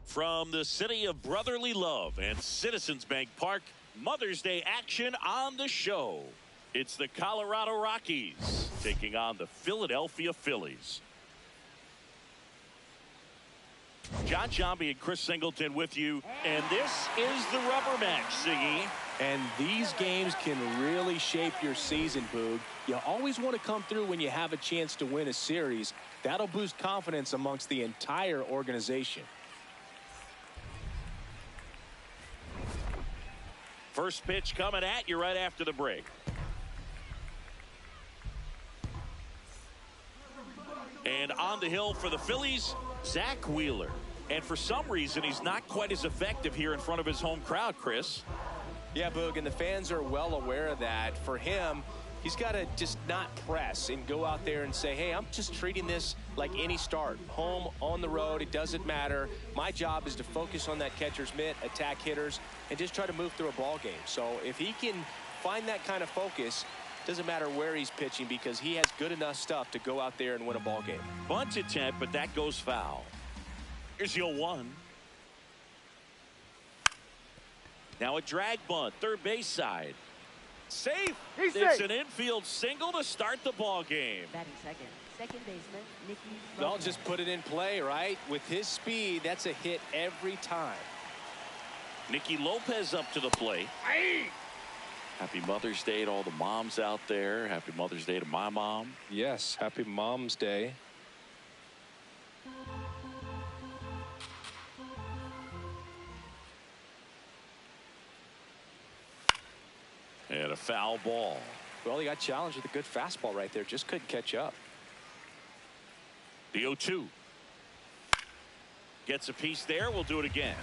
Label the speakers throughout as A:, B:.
A: From the city of brotherly love and Citizens Bank Park, Mother's Day action on the show. It's the Colorado Rockies taking on the Philadelphia Phillies. John Jambi and Chris Singleton with you, and this is the rubber match, Siggy.
B: And these games can really shape your season, Boog. You always want to come through when you have a chance to win a series. That'll boost confidence amongst the entire organization.
A: First pitch coming at you right after the break. And on the hill for the Phillies, Zach Wheeler. And for some reason, he's not quite as effective here in front of his home crowd, Chris.
B: Yeah, Boog, and the fans are well aware of that. For him, he's got to just not press and go out there and say, hey, I'm just treating this like any start. Home, on the road, it doesn't matter. My job is to focus on that catcher's mitt, attack hitters, and just try to move through a ball game. So if he can find that kind of focus, doesn't matter where he's pitching because he has good enough stuff to go out there and win a ball game.
A: Bunt attempt, but that goes foul. Here's the 0-1. Now a drag bunt, third base side. Safe. It's an infield single to start the ball game.
C: Batting second baseman Nicky.
B: They'll just put it in play, right? With his speed, that's a hit every time.
A: Nicky Lopez up to the plate.
D: Aye.
A: Happy Mother's Day to all the moms out there. Happy Mother's Day to my mom.
B: Yes, happy Mom's Day.
A: And a foul ball.
B: Well, he got challenged with a good fastball right there. Just couldn't catch up.
A: The 0-2. Gets a piece there. We'll do it again.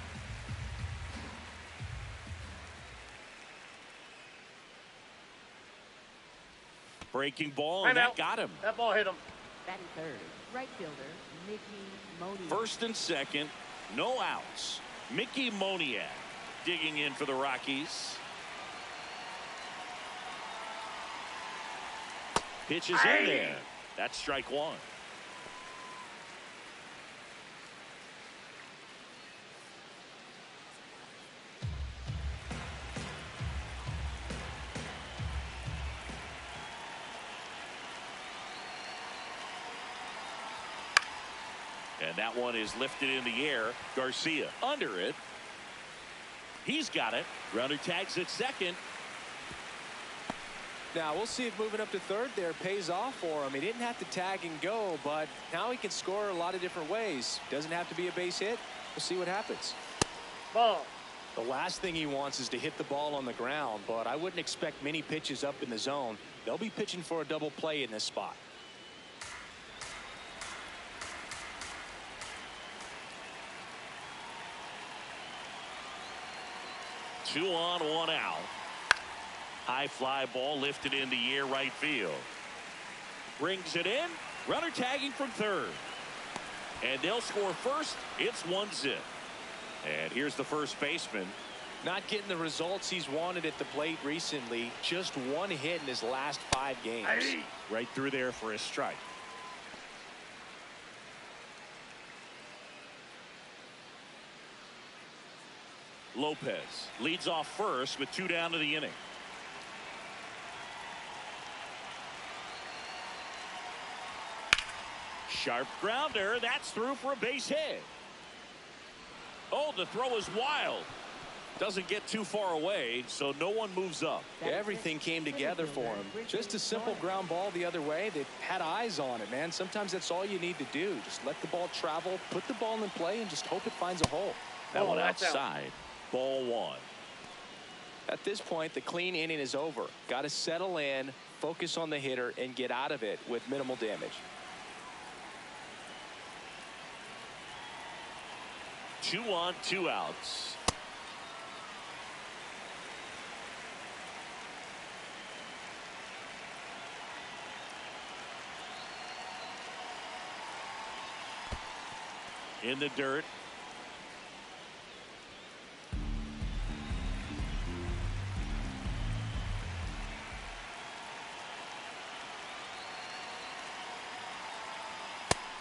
A: Breaking ball, and that got him.
D: That ball hit him.
C: Batting third, right fielder Mickey Moniak.
A: First and second, no outs. Mickey Moniak digging in for the Rockies. Pitches in there. That's strike one. And that one is lifted in the air. Garcia under it. He's got it. Runner tags at second.
B: Now we'll see if moving up to third there pays off for him. He didn't have to tag and go, but now he can score a lot of different ways. Doesn't have to be a base hit. We'll see what happens.
D: Ball.
B: The last thing he wants is to hit the ball on the ground, but I wouldn't expect many pitches up in the zone. They'll be pitching for a double play in this spot.
A: 2 on, 1 out. High fly ball lifted in the air, right field. Brings it in. Runner tagging from third. And they'll score first. It's 1-0. And here's the first baseman.
B: Not getting the results he's wanted at the plate recently. Just 1 hit in his last 5 games.
A: Right through there for a strike. Lopez leads off first with 2 down to the inning. Sharp grounder. That's through for a base hit. Oh, the throw is wild. Doesn't get too far away, so no one moves up.
B: Everything came together for him. Just a simple ground ball the other way. They had eyes on it, man. Sometimes that's all you need to do. Just let the ball travel, put the ball in play, and just hope it finds a hole.
A: That one outside. Ball 1.
B: At this point, the clean inning is over. Got to settle in, focus on the hitter, and get out of it with minimal damage.
A: 2 on, 2 outs. In the dirt.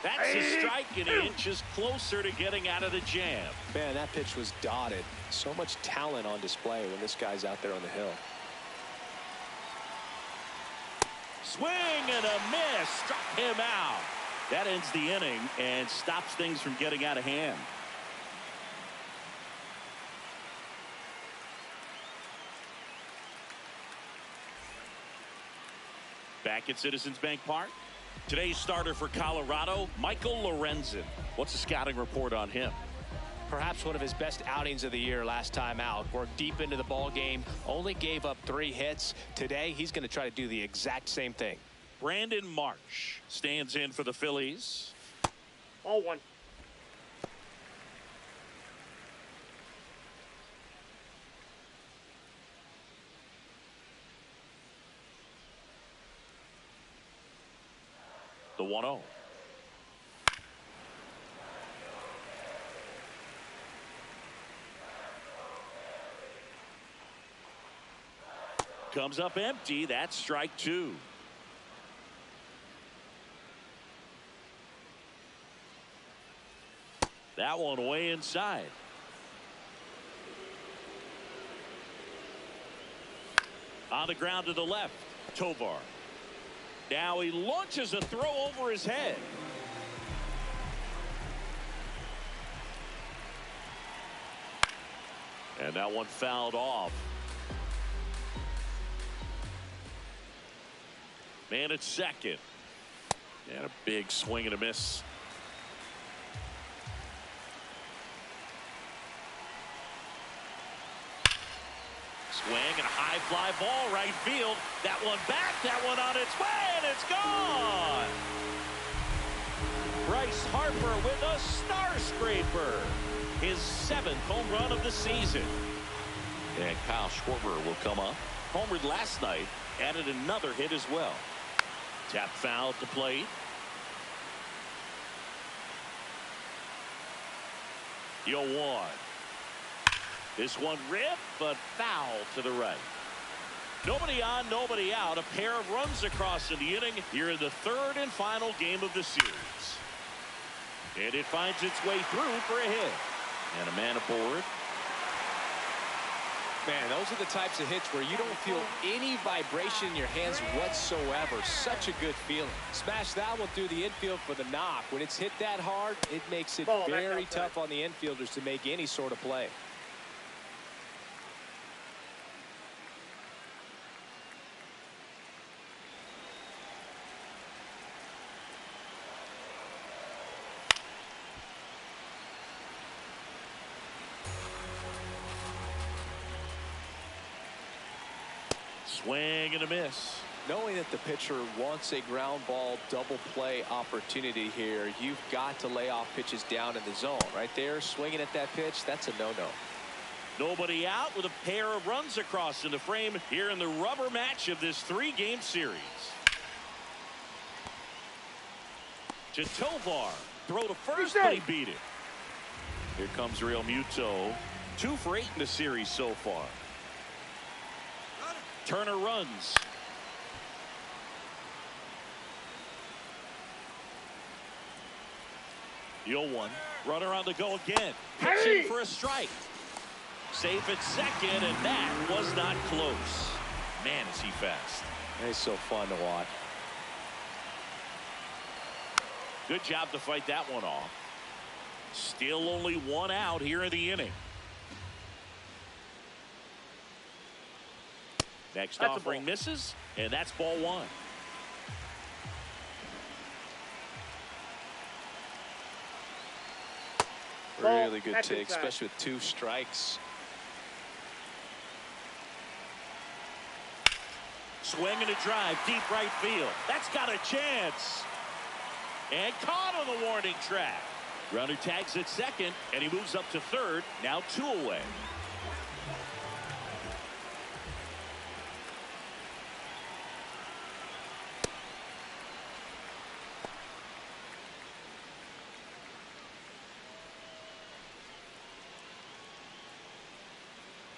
A: That's a strike, and he inches closer to getting out of the jam.
B: Man, that pitch was dotted. So much talent on display when this guy's out there on the hill.
A: Swing and a miss. Struck him out. That ends the inning and stops things from getting out of hand. Back at Citizens Bank Park. Today's starter for Colorado, Michael Lorenzen. What's the scouting report on him?
B: Perhaps one of his best outings of the year last time out. Worked deep into the ball game, only gave up 3 hits. Today, he's going to try to do the exact same thing.
A: Brandon Marsh stands in for the Phillies.
D: Ball 1.
A: The 1-0. Comes up empty. That's strike 2. That one way inside. On the ground to the left. Tovar. Now he launches a throw over his head. And that one fouled off. Man at second. And a big swing and a miss. Swing and a high fly ball right field. That one back, that one on its way, and it's gone. Bryce Harper with a star scraper. His 7th home run of the season. And Kyle Schwarber will come up. Homered last night, added another hit as well. Tap foul to plate. The 0-1. This one ripped, but foul to the right. Nobody on, nobody out. A pair of runs across in the inning here in the 3rd and final game of the series. And it finds its way through for a hit. And a man aboard.
B: Man, those are the types of hits where you don't feel any vibration in your hands whatsoever. Such a good feeling. Smash that one through the infield for the knock. When it's hit that hard, it makes it very tough on the infielders to make any sort of play.
A: Swing and a miss.
B: Knowing that the pitcher wants a ground ball double play opportunity here, you've got to lay off pitches down in the zone. Right there, swinging at that pitch, that's a no-no.
A: Nobody out with a pair of runs across in the frame here in the rubber match of this 3-game series. To Tovar. Throw to first, but he beat it. Here comes Real Muto. 2 for 8 in the series so far. Turner runs. The 0-1. Runner on the go again. Pitching for a strike. Safe at second, and that was not close. Man, is he fast.
B: He's so fun to watch.
A: Good job to fight that one off. Still only 1 out here in the inning. Next offering misses, and that's ball 1.
B: Really good take, especially with 2 strikes.
A: Swing and a drive, deep right field. That's got a chance. And caught on the warning track. Runner tags at second, and he moves up to third. Now 2 away.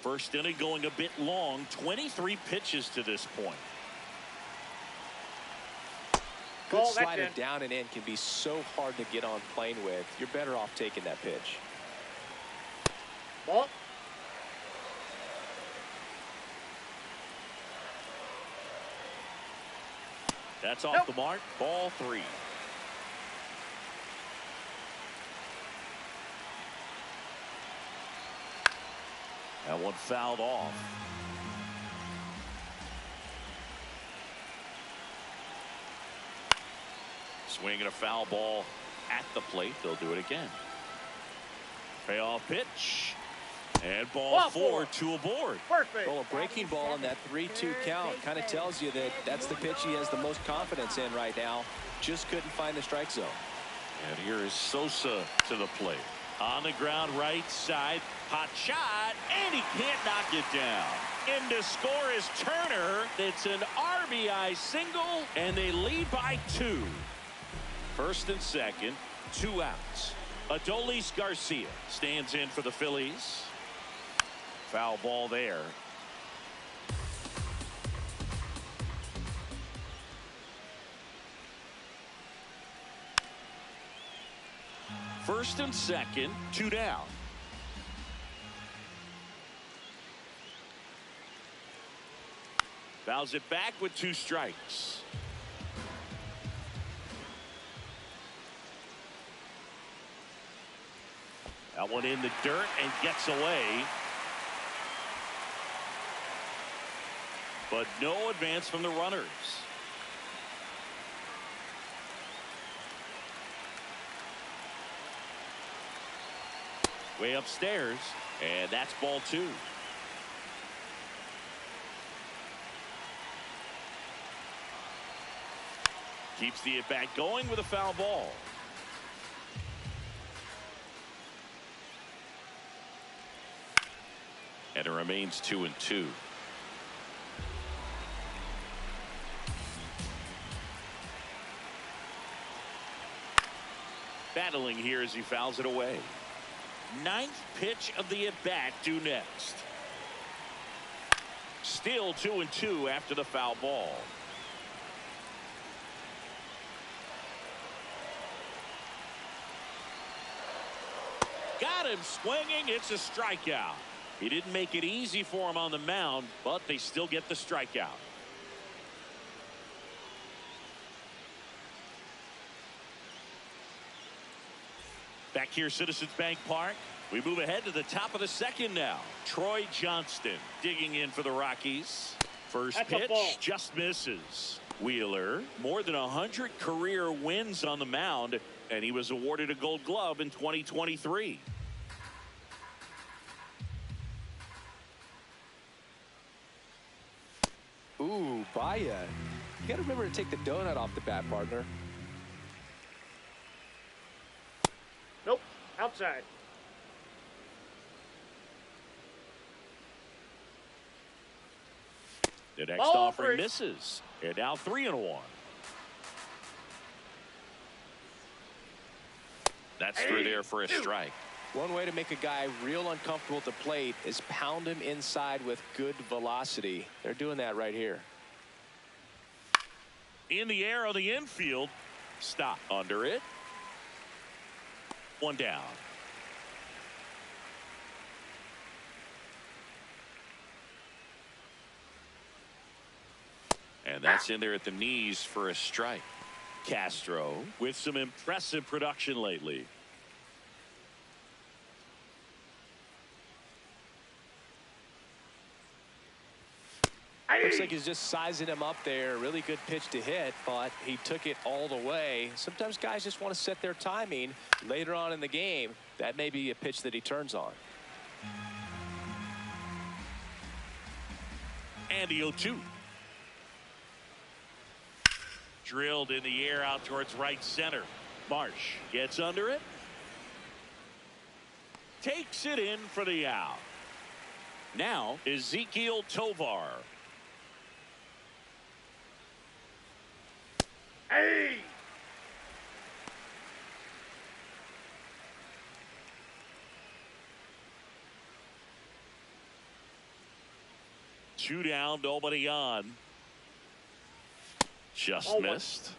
A: First inning going a bit long. 23 pitches to this point.
B: Good slider down and in can be so hard to get on plane with. You're better off taking that pitch.
D: Ball.
A: That's off the mark. Ball 3. That one fouled off. Swinging a foul ball at the plate. They'll do it again. Payoff pitch. And ball 4, 2 aboard.
D: Perfect.
B: Well, a breaking ball on that 3-2 count kind of tells you that that's the pitch he has the most confidence in right now. Just couldn't find the strike zone.
A: And here is Sosa to the plate. On the ground, right side. Hot shot, and he can't knock it down. In to score is Turner. It's an RBI single, and they lead by 2. First and second, 2 outs. Adolis Garcia stands in for the Phillies. Foul ball there. First and second, 2 down. Fouls it back with 2 strikes. That one in the dirt and gets away. But no advance from the runners. Way upstairs, and that's ball 2. Keeps the at-bat going with a foul ball. And it remains 2-2. Battling here as he fouls it away. 9th pitch of the at-bat due next. Still 2-2 after the foul ball. Got him swinging. It's a strikeout. He didn't make it easy for him on the mound, but they still get the strikeout. Back here, Citizens Bank Park. We move ahead to the top of the second now. Troy Johnston digging in for the Rockies. First pitch just misses. Wheeler, more than 100 career wins on the mound, and he was awarded a Gold Glove in 2023.
B: Ooh, Baya. You got to remember to take the donut off the bat, partner.
D: Nope. Outside.
A: The next offering misses. And now 3-1. That's through there for a strike.
B: One way to make a guy real uncomfortable at the plate is pound him inside with good velocity. They're doing that right here.
A: In the air on the infield. Stop under it. One down. And that's in there at the knees for a strike. Castro with some impressive production lately.
B: Looks like he's just sizing him up there. Really good pitch to hit, but he took it all the way. Sometimes guys just want to set their timing later on in the game. That may be a pitch that he turns on.
A: And the 0-2. Drilled in the air out towards right center. Marsh gets under it. Takes it in for the out. Now Ezekiel Tovar.
D: Hey!
A: Two down, nobody on. Just missed.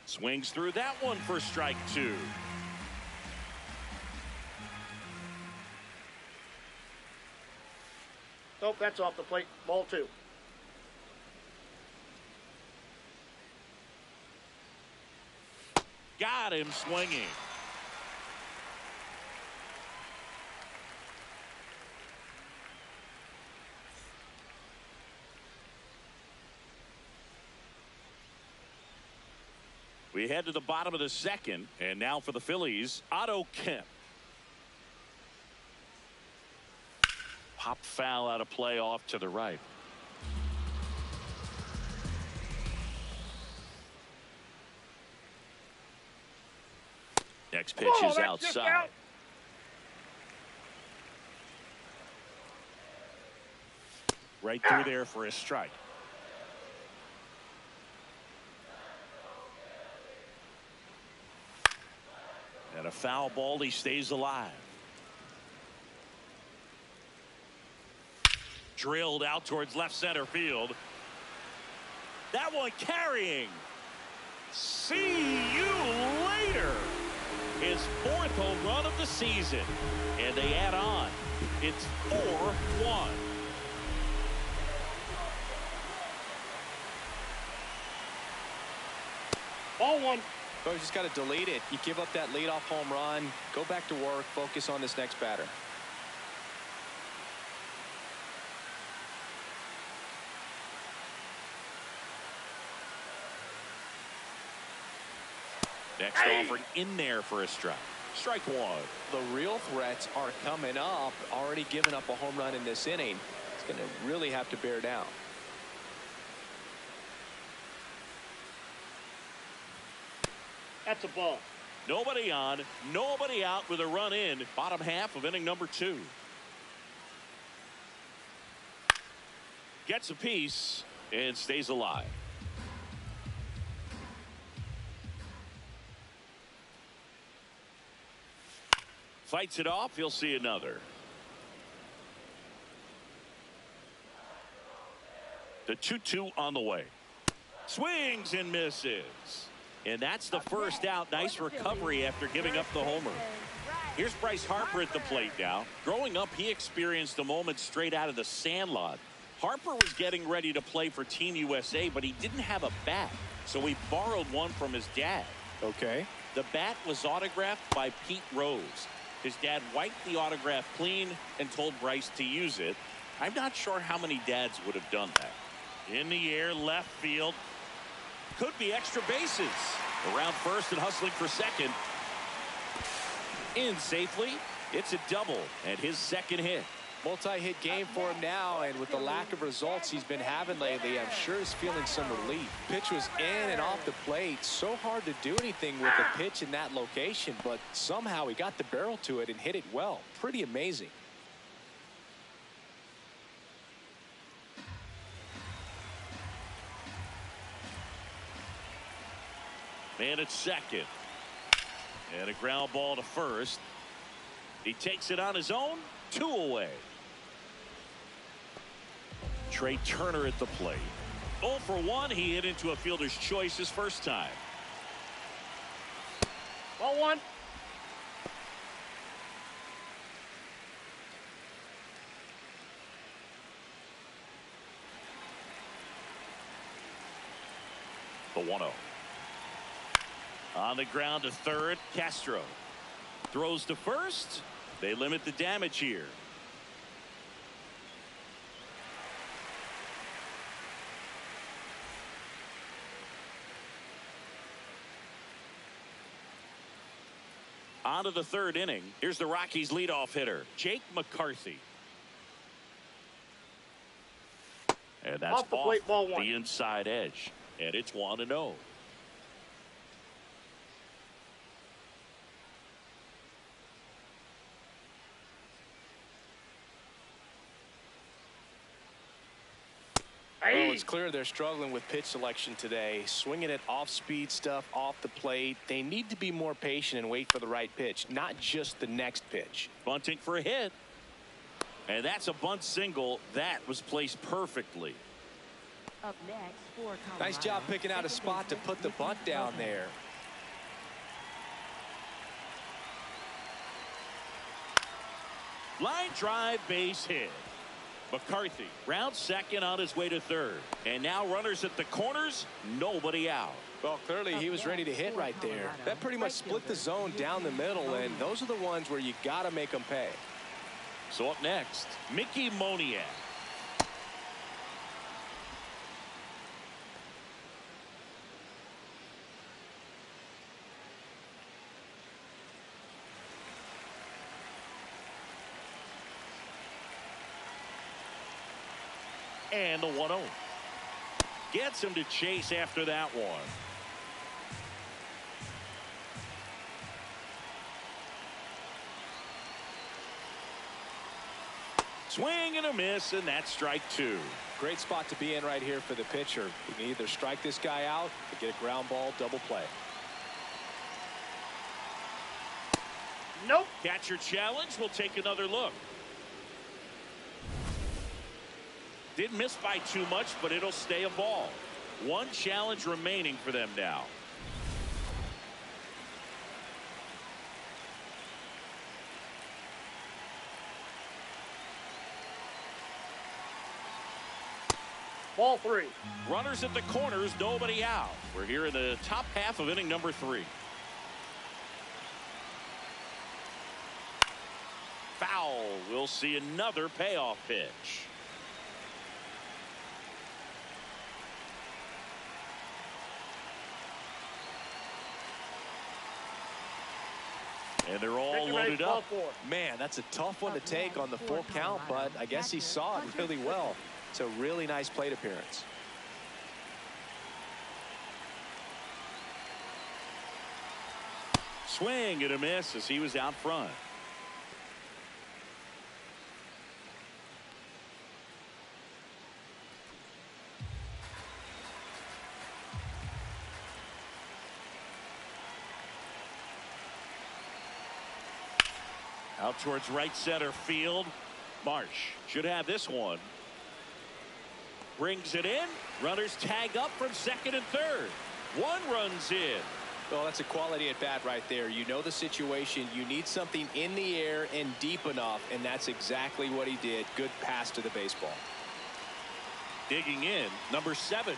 A: Swings through that one for strike 2.
D: Nope, that's off the plate. Ball 2.
A: Got him swinging. We head to the bottom of the second, and now for the Phillies, Otto Kemp. Pop foul out of play off to the right. Next pitch is outside. Right through there for a strike. And a foul ball, he stays alive. Drilled out towards left center field. That one carrying. See you later. His 4th home run of the season. And they add on. It's 4-1.
D: Ball 1.
B: Oh, you just got to delete it. You give up that leadoff home run. Go back to work. Focus on this next batter.
A: Next offering in there for a strike. Strike 1.
B: The real threats are coming up. Already given up a home run in this inning. It's going to really have to bear down.
D: That's a ball.
A: Nobody on, nobody out with a run in. Bottom half of inning number 2. Gets a piece and stays alive. Fights it off. He'll see another. The 2-2 on the way. Swings and misses. And that's the first out. Nice recovery after giving up the homer. Here's Bryce Harper at the plate now. Growing up, he experienced a moment straight out of the Sandlot. Harper was getting ready to play for Team USA, but he didn't have a bat. So he borrowed one from his dad.
B: Okay.
A: The bat was autographed by Pete Rose. His dad wiped the autograph clean and told Bryce to use it. I'm not sure how many dads would have done that. In the air, left field. Could be extra bases. Around first and hustling for second. In safely. It's a double and his second hit.
B: Multi-hit game for him now, and with the lack of results he's been having lately, I'm sure he's feeling some relief. Pitch was in and off the plate. So hard to do anything with a pitch in that location, but somehow he got the barrel to it and hit it well. Pretty amazing.
A: Man at second. And a ground ball to first. He takes it on his own. 2 away. Trey Turner at the plate. 0 for 1. He hit into a fielder's choice his first time.
D: Ball 1.
A: The 1-0. On the ground to third. Castro throws to first. They limit the damage here. On to the third inning. Here's the Rockies leadoff hitter, Jake McCarthy. And that's
D: Off the plate, ball 1.
A: the inside edge. And it's 1-0.
B: Well, it's clear they're struggling with pitch selection today. Swinging at off-speed stuff off the plate. They need to be more patient and wait for the right pitch, not just the next pitch.
A: Bunting for a hit. And that's a bunt single. That was placed perfectly.
C: Up next for Colorado.
B: Nice job picking out a spot to put the bunt down there.
A: Line drive, base hit. McCarthy rounds second on his way to third. And now runners at the corners, nobody out.
B: Well, clearly he was ready to hit right there. That pretty much split the zone down the middle, and those are the ones where you got to make them pay.
A: So up next, Mickey Moniak. And the 1-0. Gets him to chase after that one. Swing and a miss, and that's strike 2.
B: Great spot to be in right here for the pitcher. You can either strike this guy out or get a ground ball double play.
A: Nope. Catcher challenge. We'll take another look. Didn't miss by too much, but it'll stay a ball. One challenge remaining for them now.
D: Ball 3.
A: Runners at the corners, nobody out. We're here in the top half of inning number 3. Foul. We'll see another payoff pitch. And they're all loaded up.
B: Man, that's a tough one to take on the full count, but I guess he saw it really well. It's a really nice plate appearance.
A: Swing and a miss as he was out front. Out towards right center field. Marsh should have this one. Brings it in. Runners tag up from second and third. One runs in.
B: Well, that's a quality at bat right there. You know the situation. You need something in the air and deep enough, and that's exactly what he did. Good pass to the baseball.
A: Digging in, number 7.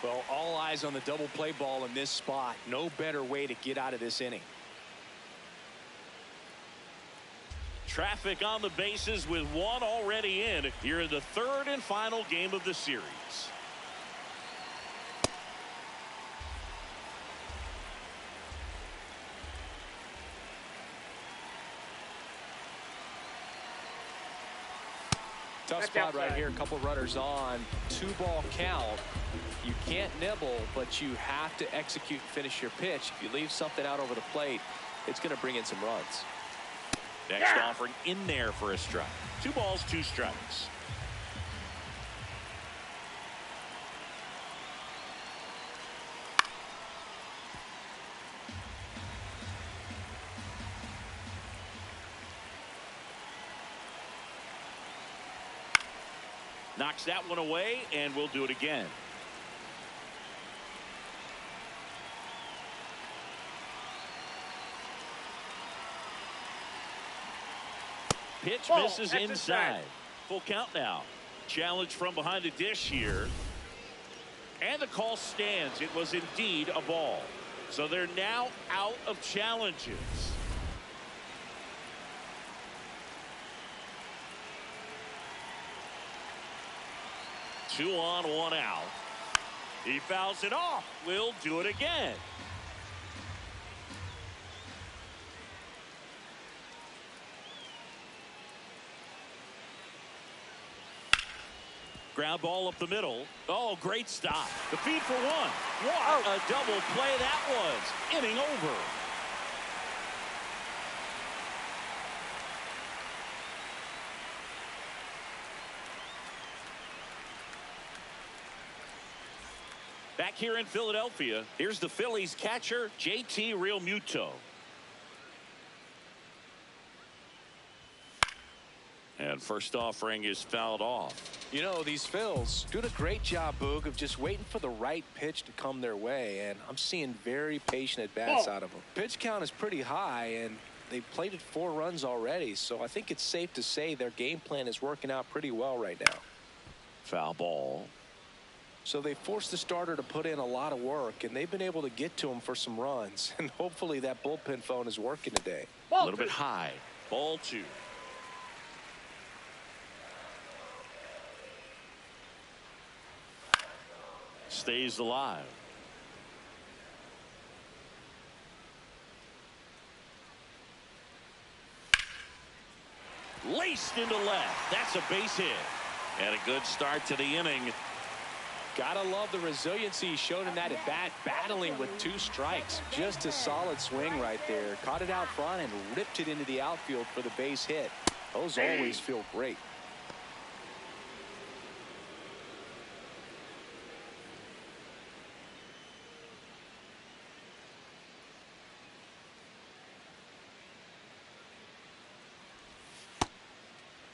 B: Well, all eyes on the double play ball in this spot. No better way to get out of this inning.
A: Traffic on the bases with one already in here in the third and final game of the series.
B: Tough
D: That's
B: spot right
D: outside.
B: here. A couple runners on. 2-ball count. You can't nibble, but you have to execute and finish your pitch. If you leave something out over the plate, it's going to bring in some runs.
A: Next offering in there for a strike. 2 balls, 2 strikes. Knocks that one away, and we'll do it again. Pitch
D: Ball.
A: misses
D: That's
A: inside. Full count now. Challenge from behind the dish here. And the call stands. It was indeed a ball. So they're now out of challenges. Two on, 1 out. He fouls it off. We'll do it again. Ground ball up the middle. Oh, great stop. The feed for 1. What a double play that was. Inning over. Back here in Philadelphia, here's the Phillies catcher, JT Realmuto. And first offering is fouled off.
B: You know, these Phils doing a great job, Boog, of just waiting for the right pitch to come their way. And I'm seeing very patient at-bats out of them. Pitch count is pretty high, and they've plated 4 runs already. So I think it's safe to say their game plan is working out pretty well right now.
A: Foul ball.
B: So they forced the starter to put in a lot of work, and they've been able to get to him for some runs. And hopefully that bullpen phone is working today.
A: A little bit high. Ball 2. Stays alive. Laced into left. That's a base hit. And a good start to the inning.
B: Gotta love the resiliency he showed in that at bat, battling with 2 strikes. Just a solid swing right there. Caught it out front and ripped it into the outfield for the base hit. Those always feel great.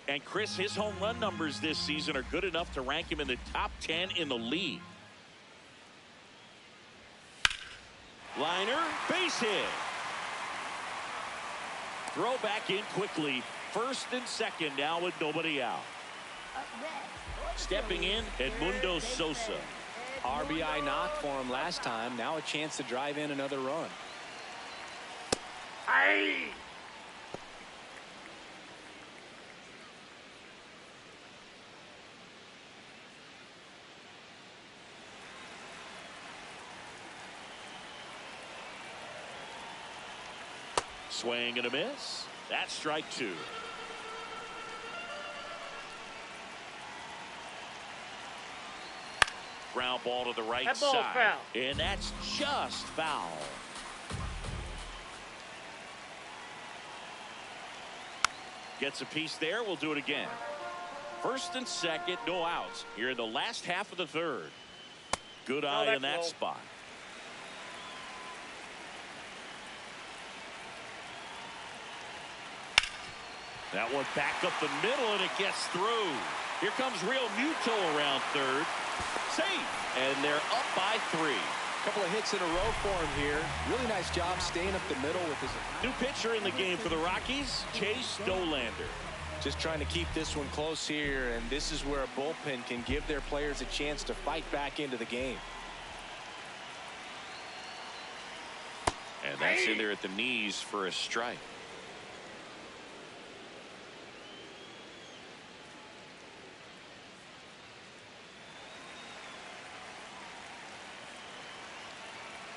A: And Chris, his home run numbers this season are good enough to rank him in the top 10 in the league. Liner, base hit. Throw back in quickly. First and second now with nobody out. Stepping in, Edmundo Sosa.
B: RBI knock for him last time. Now a chance to drive in another run.
D: Aye.
A: Swing and a miss. That's strike 2. Ground ball to the right
D: That ball's
A: side.
D: foul.
A: And that's just foul. Gets a piece there. We'll do it again. First and second, no outs. Here in the last half of the 3rd. Good eye in that spot. That one back up the middle, and it gets through. Here comes Realmuto around 3rd. Safe. And they're up by 3.
B: Couple of hits in a row for him here. Really nice job staying up the middle with his
A: New pitcher in the game for the Rockies, Chase Dolander.
B: Just trying to keep this one close here, and this is where a bullpen can give their players a chance to fight back into the game.
A: And that's in there at the knees for a strike.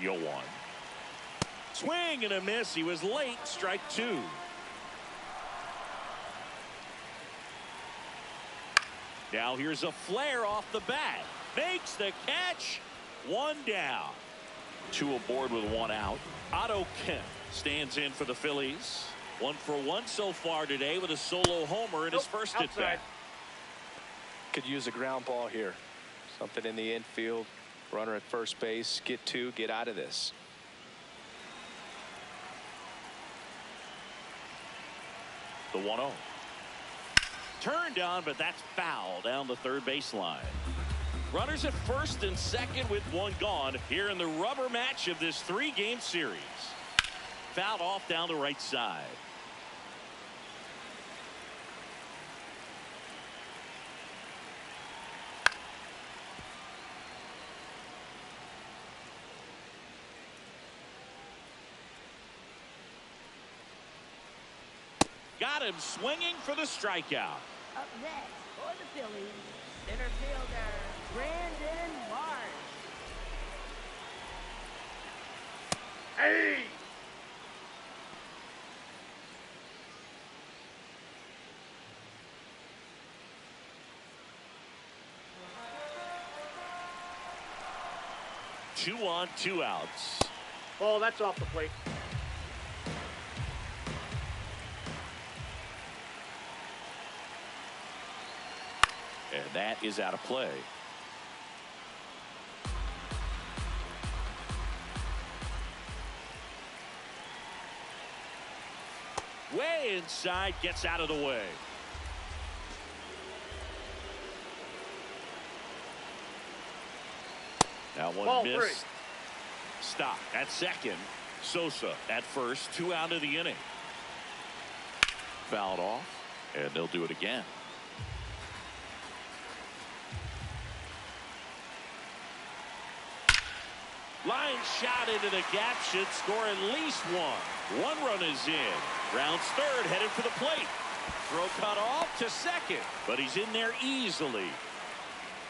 A: Yo one. Swing and a miss. He was late. Strike 2. Now here's a flare off the bat. Makes the catch. One down. Two aboard with one out. Otto Kemp stands in for the Phillies. 1 for 1 so far today with a solo homer in his first at bat.
B: Could use a ground ball here. Something in the infield. Runner at first base. Get two. Get out of this.
A: The 1-0. Turned on, but that's foul down the third baseline. Runners at first and second with one gone here in the rubber match of this 3-game series. Fouled off down the right side. Got him swinging for the strikeout.
C: Up next for the Phillies, center fielder Brandon Marsh.
D: Hey!
A: Two on, two outs.
D: Oh, that's off the plate.
A: And that is out of play. Way inside, gets out of the way. Now one
D: Ball
A: miss.
D: three.
A: Stop at second. Sosa at first. 2 out of the inning. Fouled off, and they'll do it again. Line shot into the gap should score at least one. One run is in. Rounds third, headed for the plate. Throw cut off to second, but he's in there easily.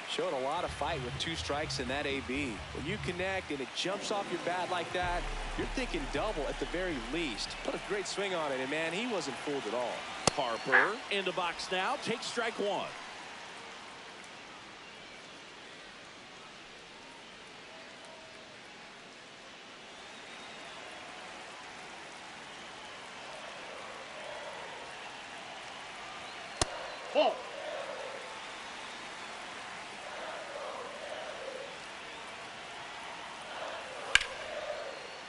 B: Showed a lot of fight with 2 strikes in that AB. When you connect and it jumps off your bat like that, you're thinking double at the very least. Put a great swing on it, and man, he wasn't fooled at all.
A: Harper in the box now, takes strike one.
D: Ball.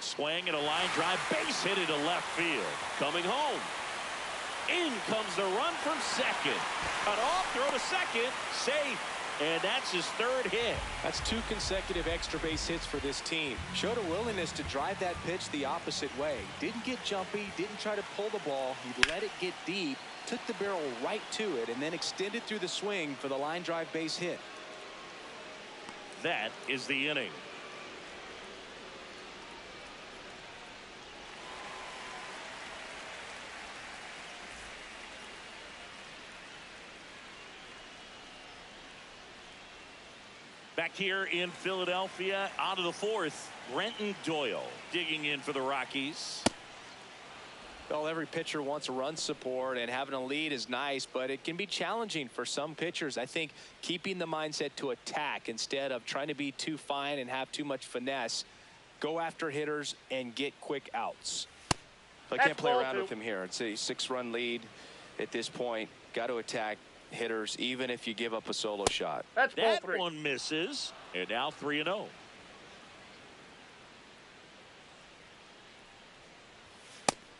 A: Swing and a line drive, base hit into left field. Coming home. In comes the run from second. Cut off, throw to second, safe. And that's his third hit.
B: That's 2 consecutive extra base hits for this team. Showed a willingness to drive that pitch the opposite way. Didn't get jumpy, didn't try to pull the ball. He let it get deep, took the barrel right to it, and then extended through the swing for the line drive base hit.
A: That is the inning. Back here in Philadelphia, out of the fourth, Brenton Doyle digging in for the Rockies.
B: Well, every pitcher wants a run support, and having a lead is nice, but it can be challenging for some pitchers. I think keeping the mindset to attack instead of trying to be too fine and have too much finesse, go after hitters and get quick outs. So I can't play around with him here. It's a 6-run lead at this point. Got to attack hitters even if you give up a solo shot.
D: That's ball
A: That
D: 3.
A: one misses, and now 3-0.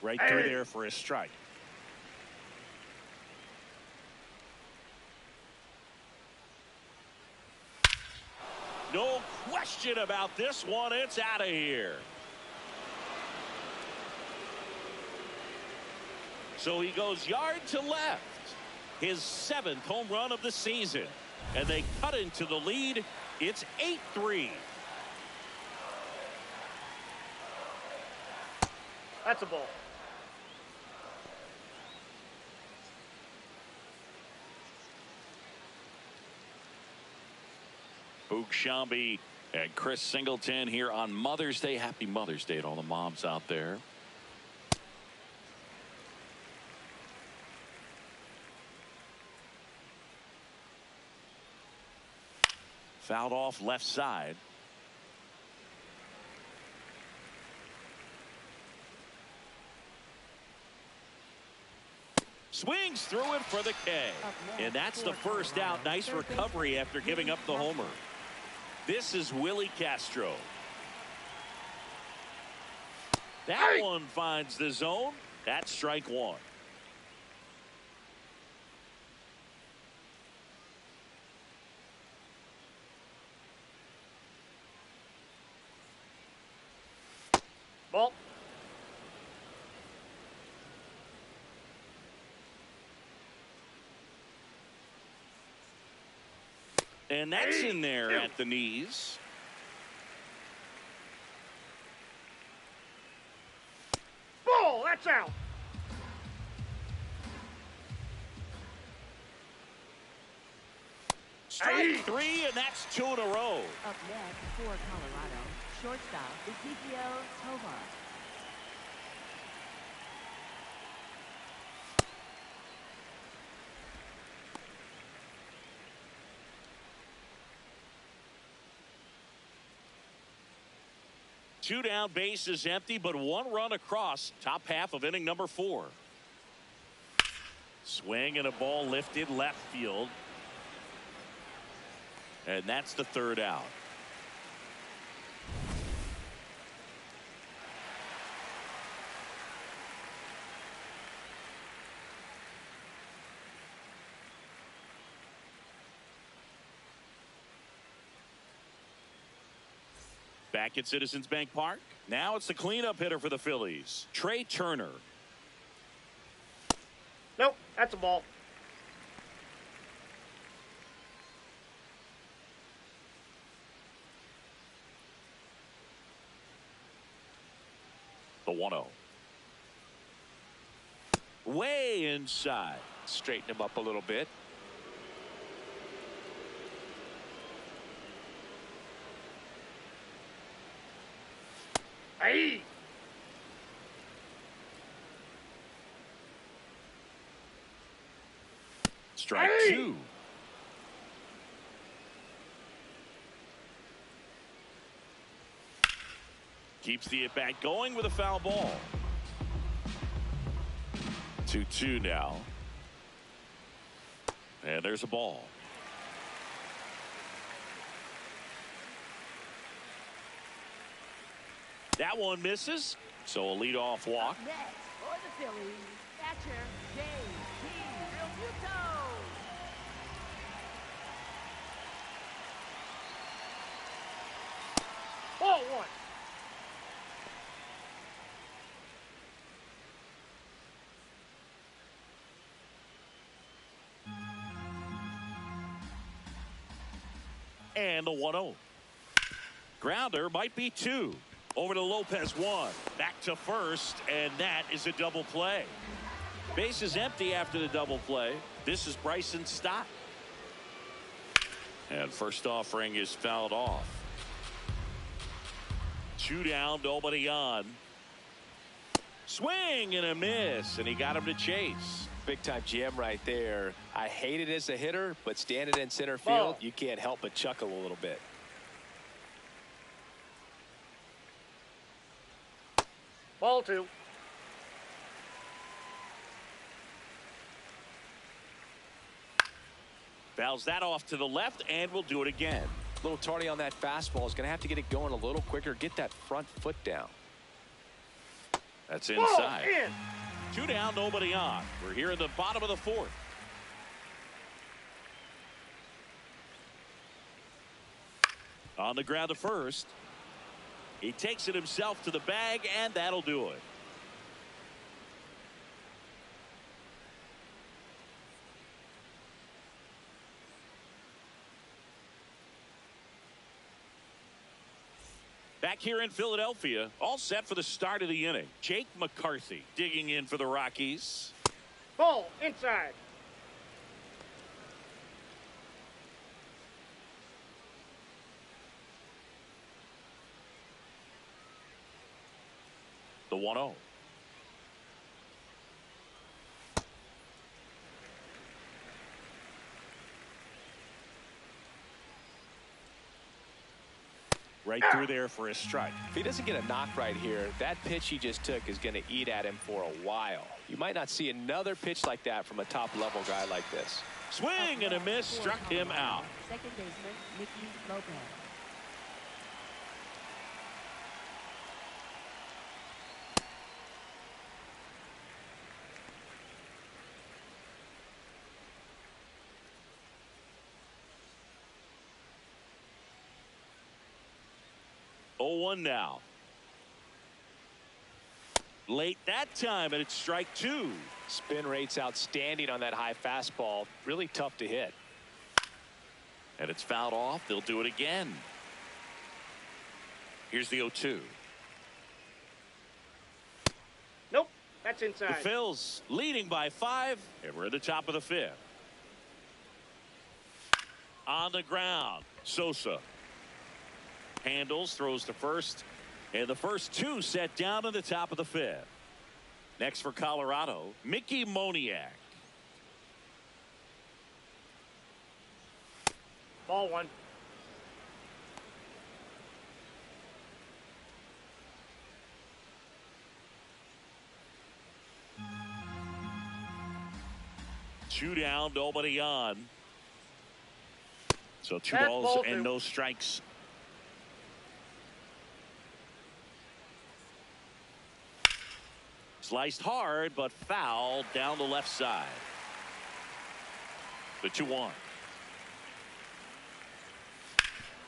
A: Right through there for a strike. No question about this one. It's out of here. So he goes yard to left. His 7th home run of the season. And they cut into the lead. It's 8-3.
D: That's a ball.
A: Boog Sciambi and Chris Singleton here on Mother's Day. Happy Mother's Day to all the moms out there. Fouled off left side. Swings through it for the K. And that's the first out. Nice recovery after giving up the homer. This is Willie Castro. That one finds the zone. That's strike one.
D: Ball.
A: And that's in there at the knees.
D: Ball. That's out.
A: Strike three, and that's two in a row.
C: Up next for Colorado, shortstop Ezekiel Tovar.
A: Two down, base is empty, but one run across. Top half of inning number 4. Swing and a ball lifted left field. And that's the third out. Back at Citizens Bank Park. Now it's the cleanup hitter for the Phillies, Trey Turner.
D: Nope, that's a ball.
A: The 1-0. Way inside.
B: Straighten him up a little bit.
D: Hey.
A: Strike two. Keeps the at bat going with a foul ball. 2-2 now. And there's a ball. That one misses, so a leadoff walk.
C: Next for the Phillies, catcher J.T. Realmuto.
D: Ball one.
A: And the 1-0. Grounder might be 2. Over to Lopez 1. Back to first, and that is a double play. Base is empty after the double play. This is Bryson Stott. And first offering is fouled off. 2 down, nobody on. Swing and a miss, and he got him to chase.
B: Big time GM right there. I hate it as a hitter, but standing in center field, you can't help but chuckle a little bit.
D: Ball 2.
A: Fouls that off to the left, and we'll do it again.
B: A little tardy on that fastball. Is going to have to get it going a little quicker. Get that front foot down.
A: That's inside.
D: Ball in.
A: 2 down, nobody on. We're here in the bottom of the 4th. On the ground to first. He takes it himself to the bag, and that'll do it. Back here in Philadelphia, all set for the start of the inning. Jake McCarthy digging in for the Rockies.
D: Ball inside.
A: The 1-0. Right through there for a strike.
B: If he doesn't get a knock right here, that pitch he just took is going to eat at him for a while. You might not see another pitch like that from a top-level guy like this.
A: Swing and a miss, struck him out.
C: Second baseman, Mickey Lopez.
A: Oh, 1 now. Late that time, and it's strike 2.
B: Spin rate's outstanding on that high fastball. Really tough to hit.
A: And it's fouled off. They'll do it again. Here's the 0-2.
D: Nope, that's
A: The
D: inside.
A: Phils leading by 5, and we're at the top of the 5th. On the ground, Sosa handles, throws to first, and the first 2 set down in the top of the 5th. Next for Colorado, Mickey Moniak.
D: Ball 1.
A: Two down, nobody on. So 2
D: That's
A: balls
D: ball
A: and
D: 2.
A: no strikes. Sliced hard, but fouled down the left side. The 2-1.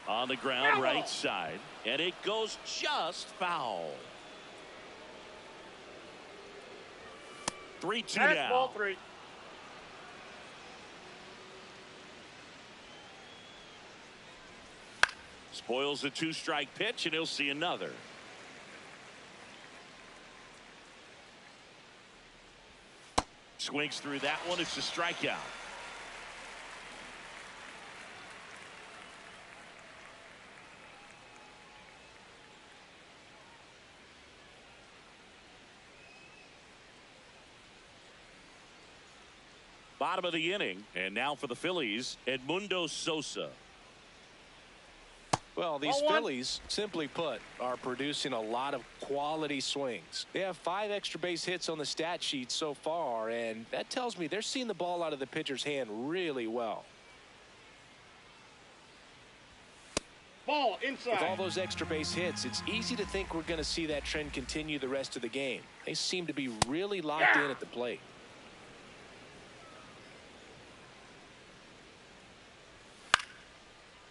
A: On the ground, right side, and it goes just foul. 3-2
D: That's
A: now.
D: ball 3.
A: Spoils the 2-strike pitch, and he'll see another. Swings through that one. It's a strikeout. Bottom of the inning, and now for the Phillies, Edmundo Sosa.
B: Well, these
D: Ball 1.
B: Phillies, simply put, are producing a lot of quality swings. They have 5 extra base hits on the stat sheet so far, and that tells me they're seeing the ball out of the pitcher's hand really well.
D: Ball
B: With
D: inside.
B: all those extra base hits, it's easy to think we're going to see that trend continue the rest of the game. They seem to be really locked in at the plate.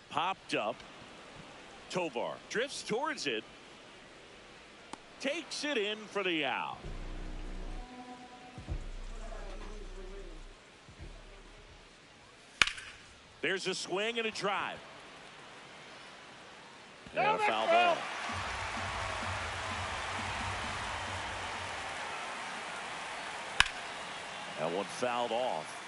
A: Popped up. Tovar drifts towards it. Takes it in for the out. There's a swing and a drive. And a foul ball. That one fouled off.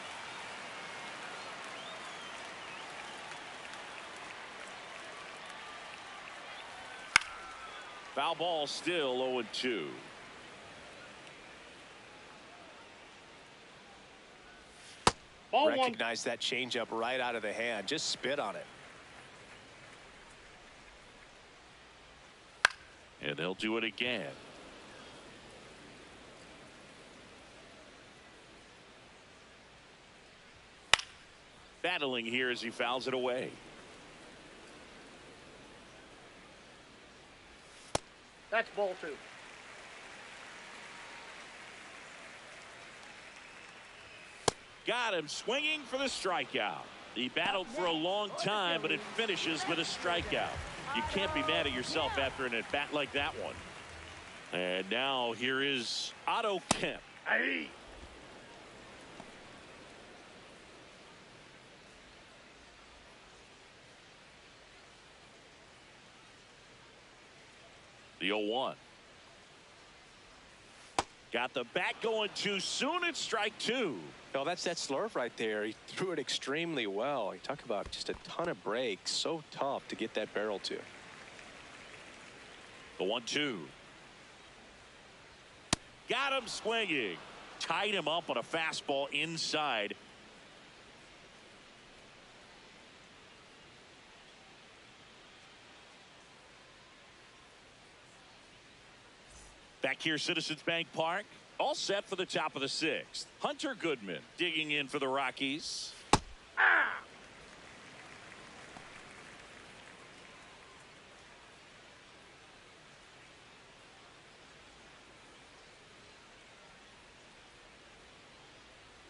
A: Foul ball, still 0-2.
D: Ball 1.
B: Recognize that changeup right out of the hand. Just spit on it.
A: And they'll do it again. Battling here as he fouls it away.
D: That's ball 2.
A: Got him swinging for the strikeout. He battled for a long time, but it finishes with a strikeout. You can't be mad at yourself after an at-bat like that one. And now here is Otto Kemp.
D: Aye.
A: The 0-1. Got the bat going too soon. It's strike 2.
B: No, that's that slurve right there. He threw it extremely well. You talk about just a ton of breaks. So tough to get that barrel to.
A: The 1-2. Got him swinging. Tied him up on a fastball inside. Back here, Citizens Bank Park. All set for the top of the 6th. Hunter Goodman digging in for the Rockies.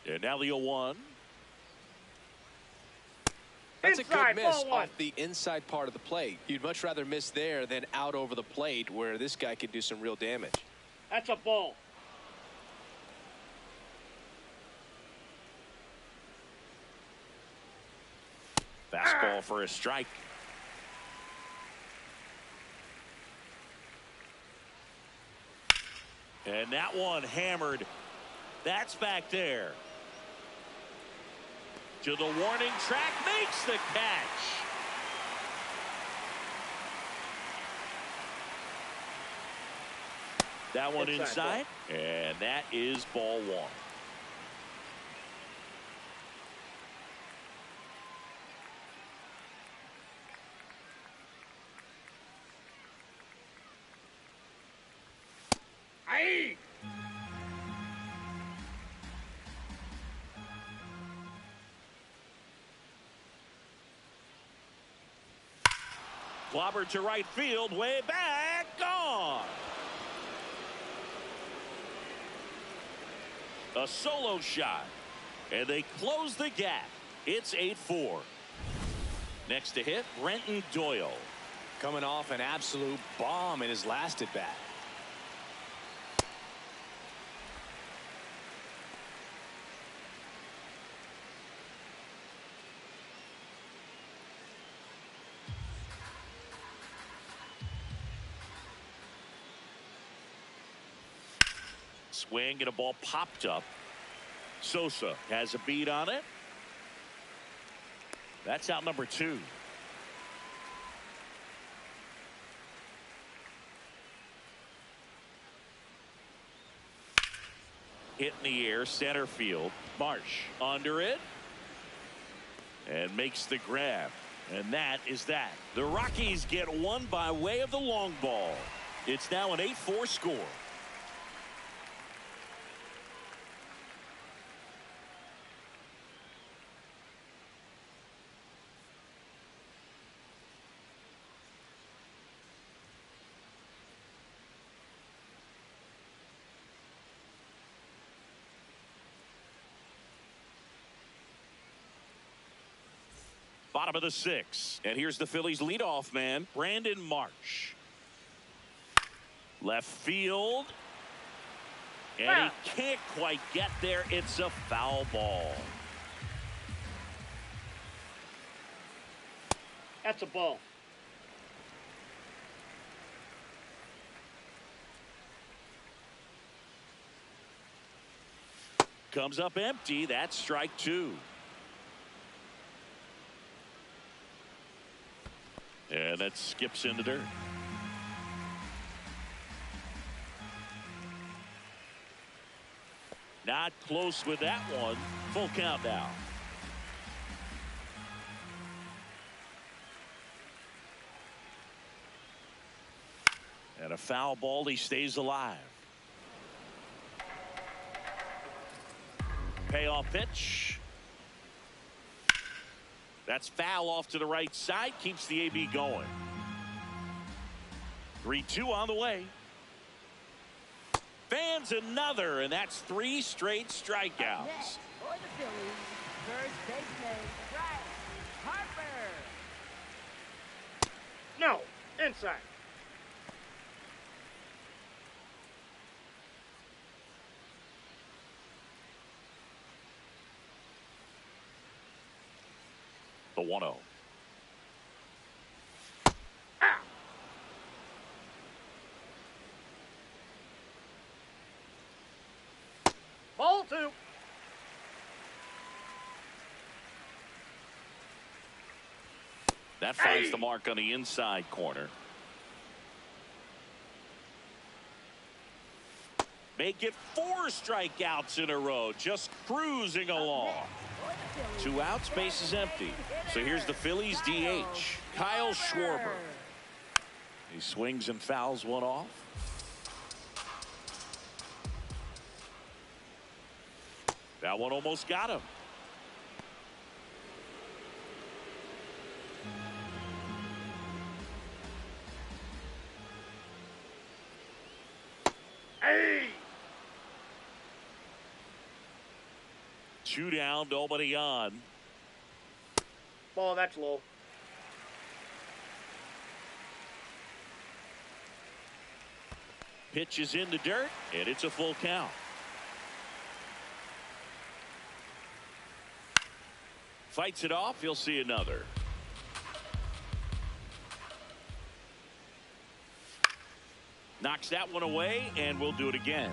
A: And now the 0-1.
B: That's
D: Inside,
B: a good miss
D: ball one.
B: off the inside part of the plate. You'd much rather miss there than out over the plate where this guy could do some real damage.
D: That's a ball.
A: Fastball for a strike. And that one hammered. That's back there. To the warning track, makes the catch. That one inside, and that is ball 1.
D: Aye.
A: Clobbered to right field, way back, gone. A solo shot, and they close the gap. It's 8-4. Next to hit, Brenton Doyle.
B: Coming off an absolute bomb in his last at bat.
A: Swing and a ball popped up. Sosa has a beat on it. That's out number 2. Hit in the air, center field. Marsh under it. And makes the grab. And that is that. The Rockies get one by way of the long ball. It's now an 8-4 score. Bottom of the 6th. And here's the Phillies leadoff man, Brandon Marsh. Left field. And he can't quite get there. It's a foul ball.
D: That's a ball.
A: Comes up empty. That's strike 2. And that skips in the dirt. Not close with that one. Full count now. And a foul ball. He stays alive. Payoff pitch. That's foul off to the right side. Keeps the AB going. 3-2 on the way. Fans another, and that's 3 straight strikeouts.
C: Next for the Phillies, first baseman, Bryce Harper.
D: No. Inside.
A: The 1-0.
D: Ball 2.
A: That finds the mark on the inside corner. Make it 4 strikeouts in a row, just cruising along. 2 outs, base is empty. So here's the Phillies DH, Kyle Schwarber. He swings and fouls one off. That one almost got him.
D: Hey!
A: 2 down, nobody on.
D: Ball, that's low.
A: Pitch is in the dirt, and it's a full count. Fights it off. He'll see another. Knocks that one away, and we'll do it again.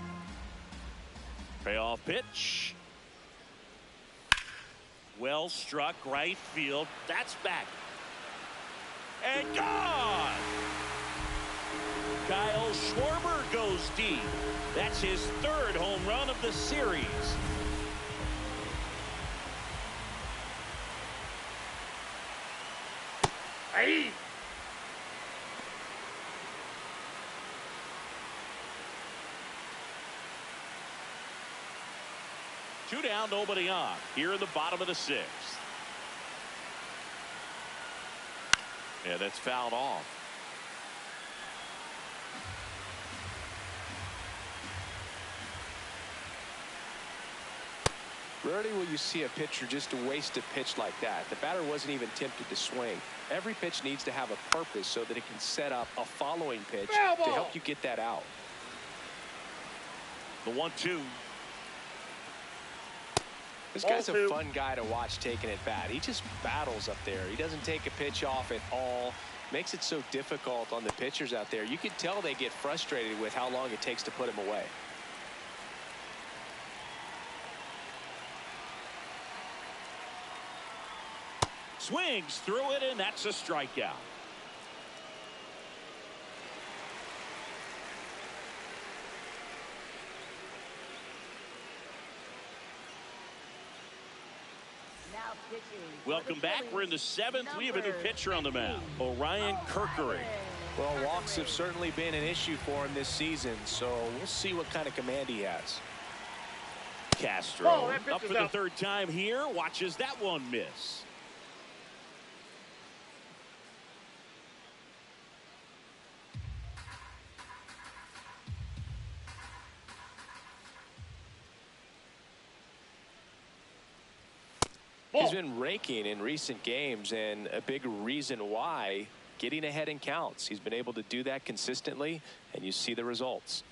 A: Payoff pitch. Well struck, right field. That's back. And gone! Kyle Schwarber goes deep. That's his 3rd home run of the series.
D: Hey!
A: Two down, nobody on. Here in the bottom of the 6th. Yeah, that's fouled off.
B: Rarely will you see a pitcher just waste a pitch like that. The batter wasn't even tempted to swing. Every pitch needs to have a purpose so that it can set up a following pitch to help you get that out.
A: The 1-2.
B: This guy's a fun guy to watch taking at bat. He just battles up there. He doesn't take a pitch off at all. Makes it so difficult on the pitchers out there. You can tell they get frustrated with how long it takes to put him away.
A: Swings through it, and that's a strikeout. Welcome back. We're in the 7th. We have a new pitcher on the mound, Orion Kerkery.
B: Well, walks have certainly been an issue for him this season, so we'll see what kind of command he has.
A: Castro up for the 3rd time here. Watches that one miss.
B: He's been raking in recent games, and a big reason why, getting ahead in counts. He's been able to do that consistently, and you see the results.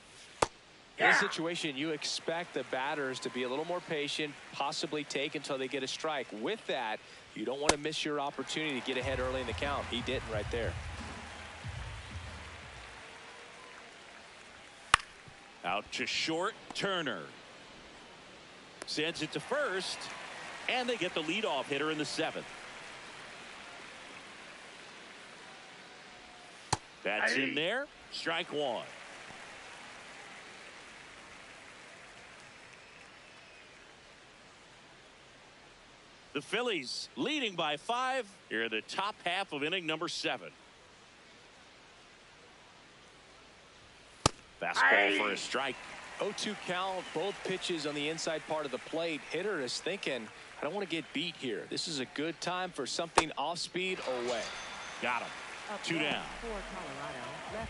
B: In a situation, you expect the batters to be a little more patient, possibly take until they get a strike. With that, you don't want to miss your opportunity to get ahead early in the count. He didn't right there.
A: Out to short, Turner. Sends it to first. And they get the leadoff hitter in the 7th. That's in there. Strike 1. The Phillies leading by 5 here in the top half of inning number 7. Fastball for a strike.
B: 0-2 count, both pitches on the inside part of the plate. Hitter is thinking, I don't want to get beat here. This is a good time for something off speed away.
A: Got him. 2 down.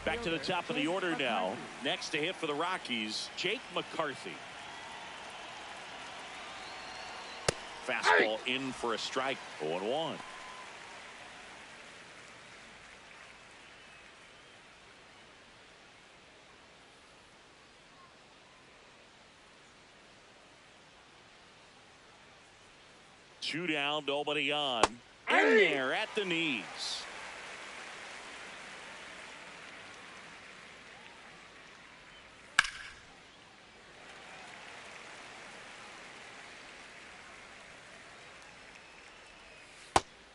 A: Back to the top of the order now. Next to hit for the Rockies, Jake McCarthy. Fastball in for a strike. 0-1. Two down, nobody on. In there at the knees.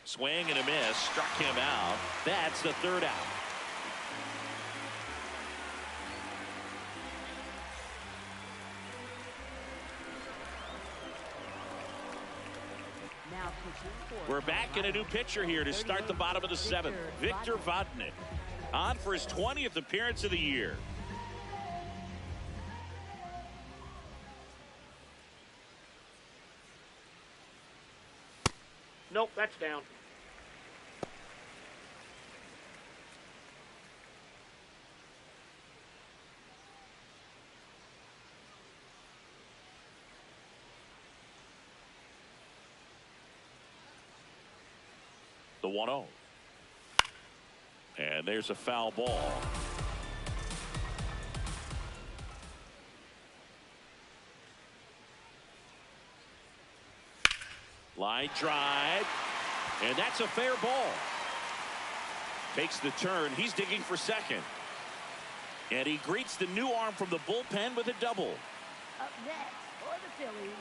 A: Swing and a miss. Struck him out. That's the 3rd out. We're back in a new pitcher here to start the bottom of the 7th. Victor Vodnik on for his 20th appearance of the year.
D: Nope, that's down.
A: The 1-0. And there's a foul ball. Line drive. And that's a fair ball. Takes the turn. He's digging for second. And he greets the new arm from the bullpen with a double.
C: Up next for the Phillies,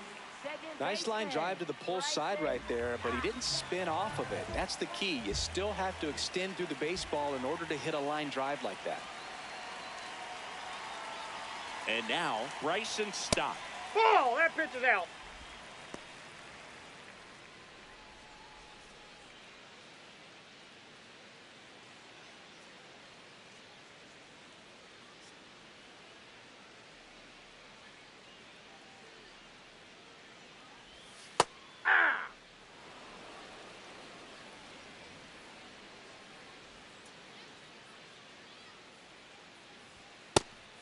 C: second
B: Nice line
C: baseman,
B: drive to the pull side right there, but he didn't spin off of it. That's the key. You still have to extend through the baseball in order to hit a line drive like that.
A: And now Bryson Stott.
D: Ball! That pitch is out.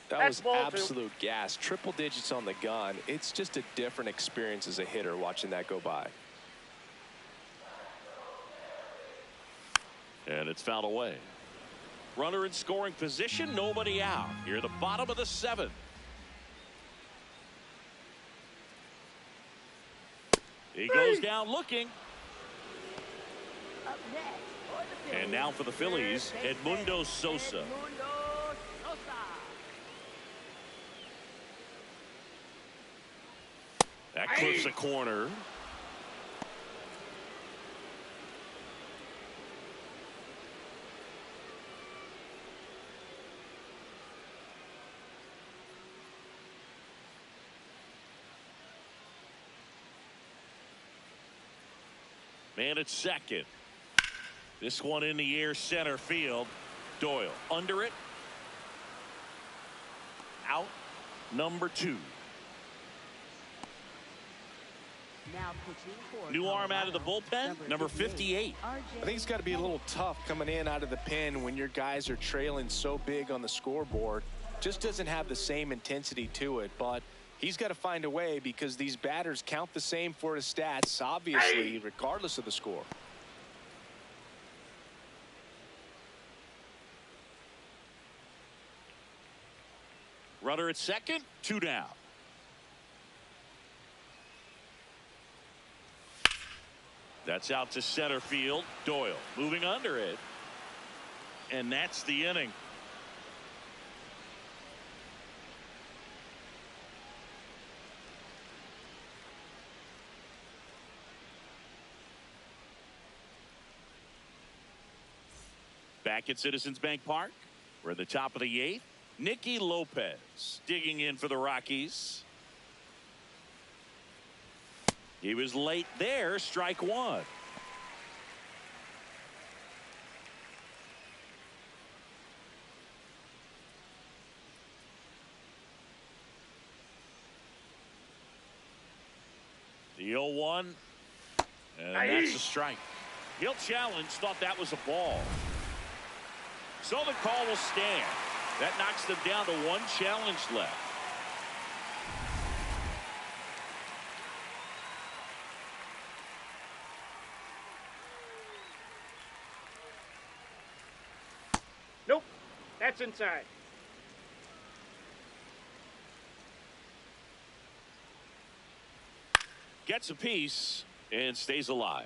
B: That was
D: ball two.
B: absolute gas. Triple digits on the gun. It's just a different experience as a hitter watching that go by.
A: And it's fouled away. Runner in scoring position, nobody out. Here at the bottom of the 7th. He goes down looking.
C: Up next for the Phillies,
A: And now for the Phillies,
C: third baseman,
A: Edmundo Sosa.
C: Edmundo Sosa.
A: That clips a corner. Man at second. This one in the air, center field. Doyle under it. Out. Number 2.
C: Now pitching for
A: New arm out of the
C: Colorado,
A: bullpen, number 58.
B: I think it's got to be a little tough coming in out of the pen when your guys are trailing so big on the scoreboard. Just doesn't have the same intensity to it, but he's got to find a way because these batters count the same for his stats, obviously, regardless of the score.
A: Runner at second, 2 down. That's out to center field. Doyle moving under it. And that's the inning. Back at Citizens Bank Park, we're at the top of the 8th. Nicky Lopez digging in for the Rockies. He was late there, strike 1. The 0-1, and that's a strike. He'll challenge, thought that was a ball. So the call will stand. That knocks them down to 1 challenge left.
D: Nope, that's inside.
A: Gets a piece and stays alive.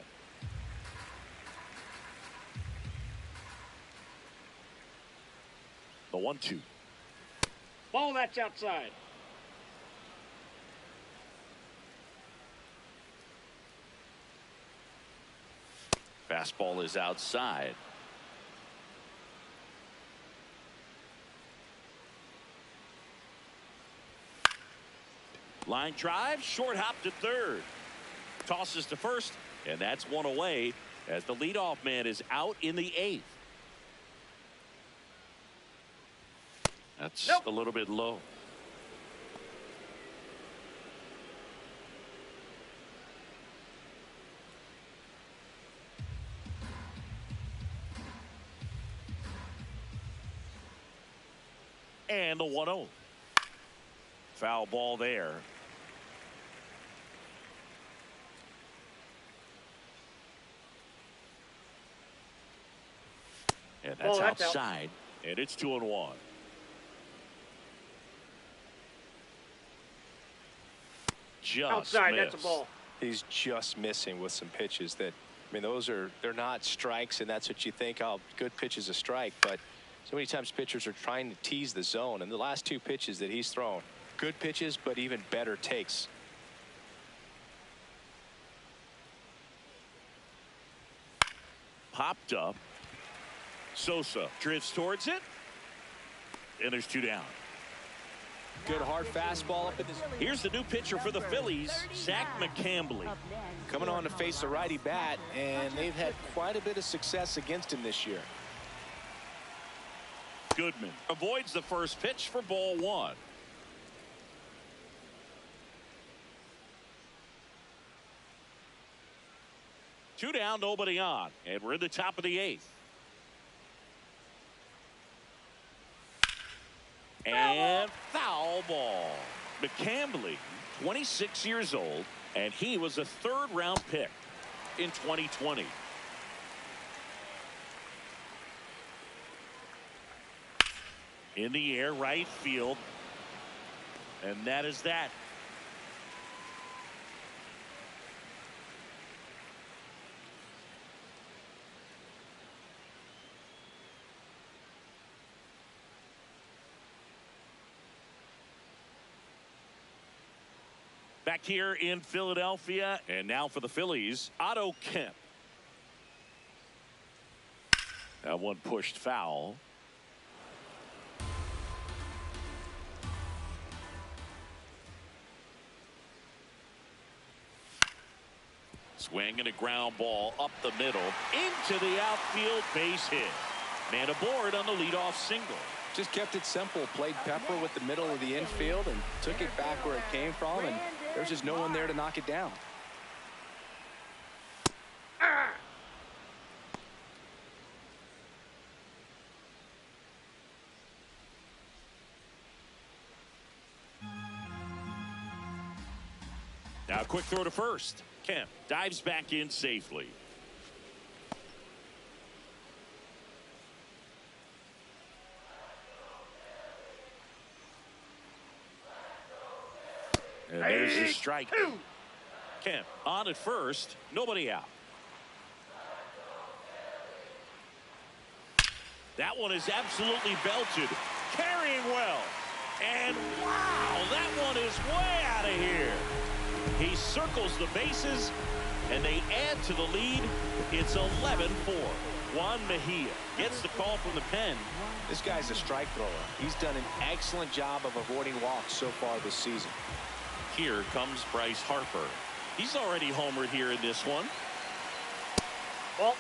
A: The 1-2.
D: Ball, that's outside.
A: Fastball is outside. Line drive, short hop to third. Tosses to first, and that's 1 away as the leadoff man is out in the 8th. That's a little bit low. And the 1-0. Foul ball there. And that's outside. And it's 2-1. Just
D: outside,
A: missed.
D: that's a ball.
B: He's just missing with some pitches that, I mean, they're not strikes, and that's what you think, oh, good pitch is a strike. But so many times pitchers are trying to tease the zone, and the last two pitches that he's thrown, good pitches, but even better takes.
A: Popped up. Sosa drifts towards it. And there's 2 down.
B: Good hard fastball up in this.
A: Here's the new pitcher for the Phillies, Zach McCambly.
B: Coming on to face a righty bat, and they've had quite a bit of success against him this year.
A: Goodman avoids the first pitch for ball 1. Two down, nobody on, and we're in the top of the 8th. And foul ball. McCambly, 26 years old, and he was a 3rd-round pick in 2020. In the air, right field. And that is that. Back here in Philadelphia, and now for the Phillies, Otto Kemp. That one pushed foul. Swing and a ground ball up the middle into the outfield, base hit. Man aboard on the leadoff single.
B: Just kept it simple, played pepper with the middle of the infield and took it back where it came from, and there's just no one there to knock it down.
A: Now a quick throw to first. Kemp dives back in safely. And there's the strike. Kemp on at first, nobody out. That one is absolutely belted, carrying well. And wow, that one is way out of here. He circles the bases, and they add to the lead. It's 11-4. Juan Mejia gets the call from the pen.
B: This guy's a strike thrower. He's done an excellent job of avoiding walks so far this season.
A: Here comes Bryce Harper. He's already homered here in this one.
D: Ball.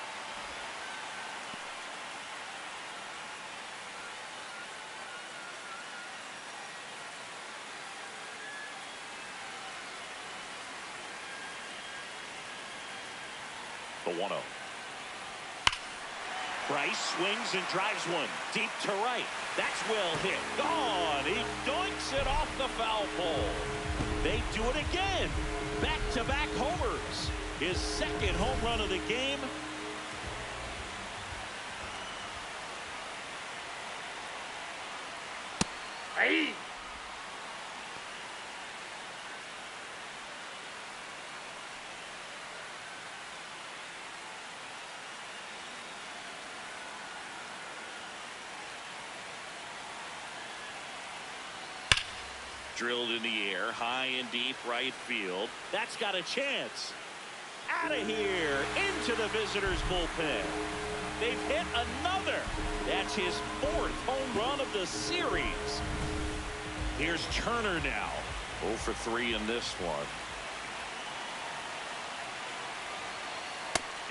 A: The 1-0. Bryce swings and drives one deep to right. That's well hit. Gone. He doinks it off the foul pole. They do it again. Back-to-back homers. His 2nd home run of the game.
D: Hey.
A: Drilled in the air, high and deep right field. That's got a chance. Out of here, into the visitors' bullpen. They've hit another. That's his 4th home run of the series. Here's Turner now. 0 for 3 in this one.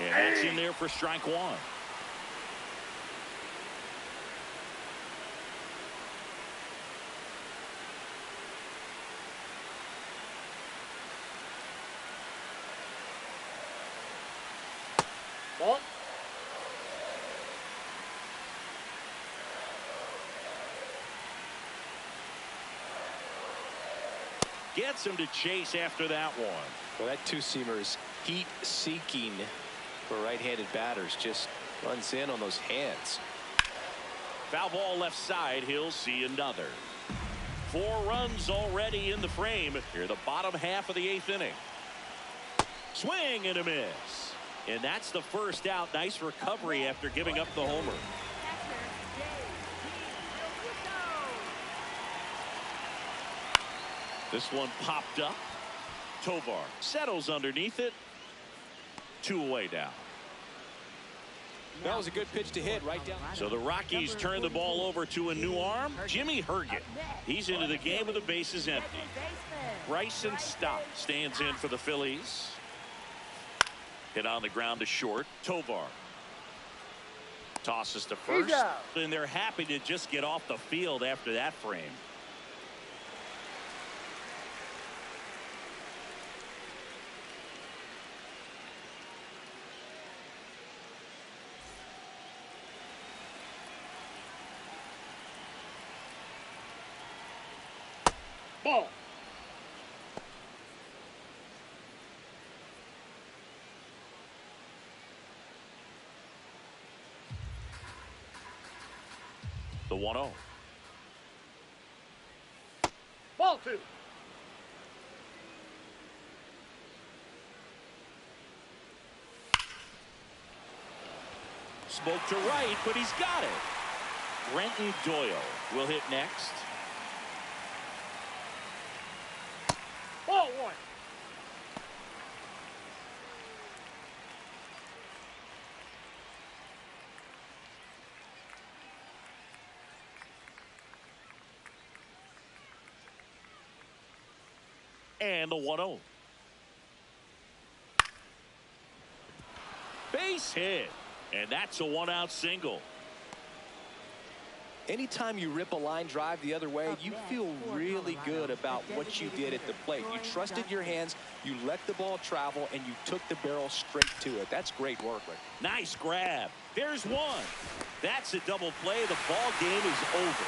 A: And that's in there for strike 1.
D: Ball.
A: Gets him to chase after that one.
B: Well, that two-seamer is heat-seeking for right-handed batters. Just runs in on those hands.
A: Foul ball left side. He'll see another. 4 runs already in the frame. Here, the bottom half of the 8th inning. Swing and a miss. And that's the first out. Nice recovery after giving up the homer. This one popped up. Tovar settles underneath it. 2 away now.
B: That was a good pitch to hit right down.
A: So the Rockies turn the ball over to a new arm, Jimmy Herget. He's into the game with the bases empty. Bryson Stott stands in for the Phillies. Hit on the ground to short. Tovar tosses to first, and they're happy to just get off the field after that frame.
D: Ball.
A: The 1-0.
D: Ball 2.
A: Spoke to right, but he's got it. Brenton Doyle will hit next.
D: Ball 1.
A: And the 1-0. Base hit. And that's a 1-out single.
B: Anytime you rip a line drive the other way, you feel really good about what you did at the plate. You trusted your hands, you let the ball travel, and you took the barrel straight to it. That's great work.
A: Nice grab. There's one. That's a double play. The ball game is over.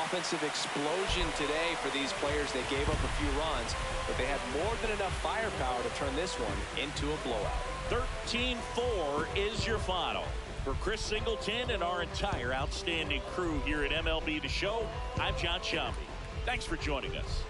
B: Offensive explosion today for these players. They gave up a few runs, but they had more than enough firepower to turn this one into a blowout.
A: 13-4 is your final. For Chris Singleton and our entire outstanding crew here at MLB The Show, I'm John Shambi. Thanks for joining us.